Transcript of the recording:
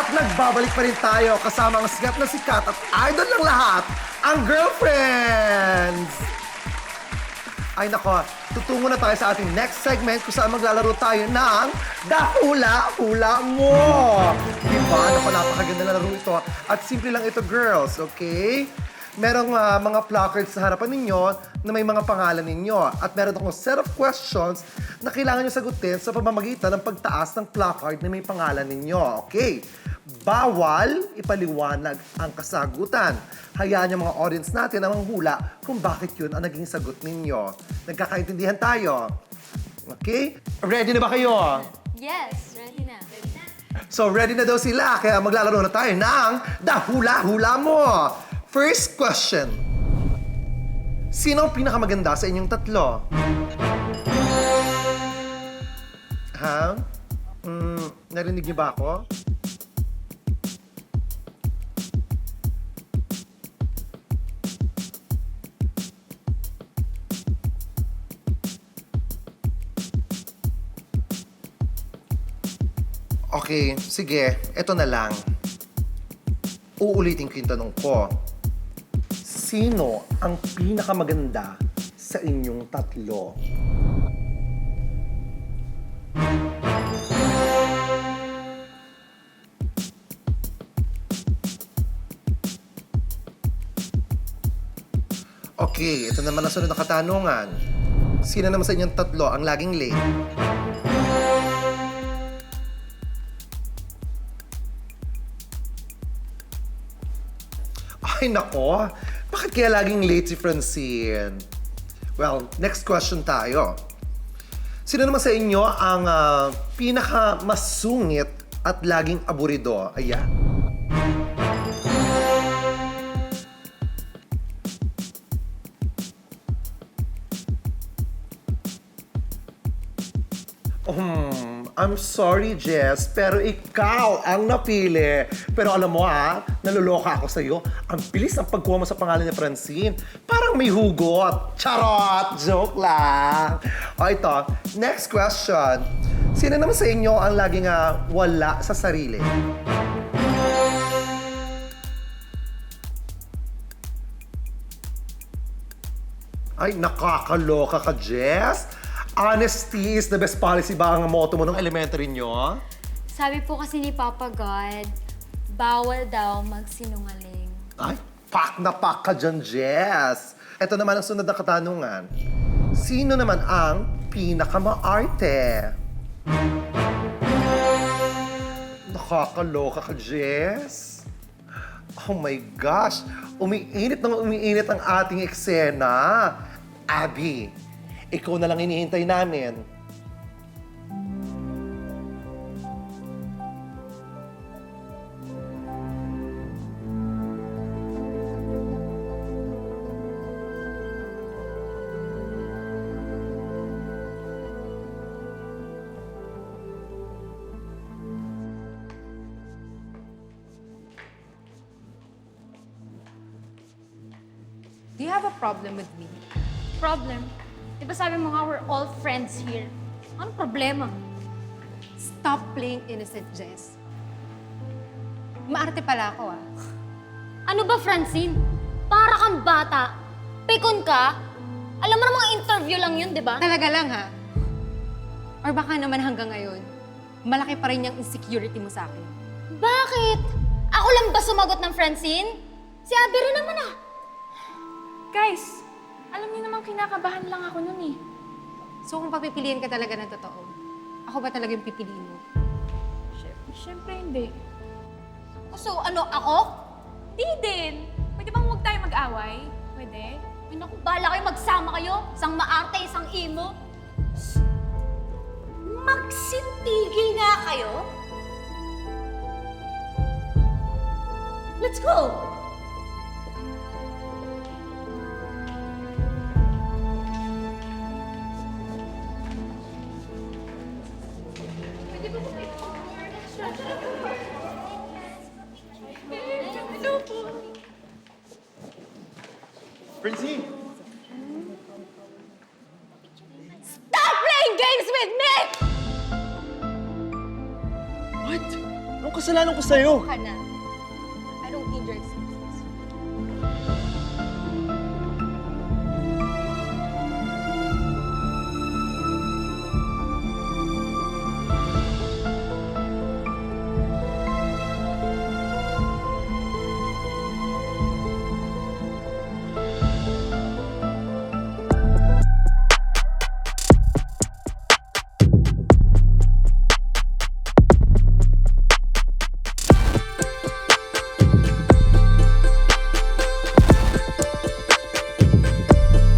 At nagbabalik pa rin tayo kasama ang sikat na sikat at idol ng lahat, ang girlfriends! Ay nako, tutungo na tayo sa ating next segment kung saan maglalaro tayo ng Dahula-Hula Mo! Diba? Naku, napakaganda na laro ito. At simple lang ito, girls, okay? Merong mga placards sa harapan ninyo na may mga pangalan ninyo. At meron akong set of questions na kailangan nyo sagutin sa pamamagitan ng pagtaas ng placard na may pangalan ninyo. Okay? Bawal ipaliwanag ang kasagutan. Hayaan yung mga audience natin na manghula kung bakit yun ang naging sagot ninyo. Nagkakaintindihan tayo. Okay? Ready na ba kayo? Yes, ready na. So, ready na daw sila. Kaya maglalaro na tayo ng Dahula-Hula Mo. First question. Sino ang pinakamaganda sa inyong tatlo? Ha? Narinig niyo ba ako? Okay, sige. Ito na lang. Uulitin ko yung tanong ko. Sino ang pinakamaganda sa inyong tatlo? Okay, ito naman ang sunod na katanungan. Sino naman sa inyong tatlo ang laging late? Ay, nako. Bakit kaya laging late si Francine? Well, next question tayo. Sino naman sa inyo ang pinakamasungit at laging aburido? Ayan. I'm sorry, Jess, pero ikaw ang napili. Pero alam mo naluloka ako sa'yo. Ang bilis ng pagkuha mo sa pangalan ni Francine. Parang may hugot. Charot! Joke lang. O ito, next question. Sino naman sa inyo ang laging wala sa sarili? Ay, nakakaloka ka, Jess. Honesty is the best policy ba ang motto mo ng elementary nyo? Sabi po kasi ni Papa God, bawal daw magsinungaling. Ay, pak na pak ka dyan, Jess. Ito naman ang sunod na katanungan. Sino naman ang pinakamaarte? Nakakaloka ka, Jess. Oh my gosh, umiinit ang ating eksena. Abby, ikaw na lang hinihintay namin. Do you have a problem with me? Problem? Di ba sabi mo nga we're all friends here? Anong problema? Stop playing innocent, Jess. Maarte pala ako, Ano ba, Francine? Para kang bata. Pikon ka. Alam mo namang interview lang yun, di ba? Talaga lang, ha? Or baka naman hanggang ngayon, malaki pa rin yung insecurity mo sa akin. Bakit? Ako lang ba sumagot ng Francine? Si Abby rin naman Guys, alam niyo namang kinakabahan lang ako nun eh. So kung papipiliin ka talaga ng totoo, ako ba talaga yung pipiliin mo? Siyempre hindi. So, ano, ako? Di din. Pwede bang huwag tayo mag-away? Pwede? Ay, naku, bahala kayo, magsama kayo. Isang maarte, isang imo. Magsintigil nga kayo. Let's go! Francine! Stop playing games with me! What? Anong kasalanan ko sa'yo? Ka na. I don't need your excuse.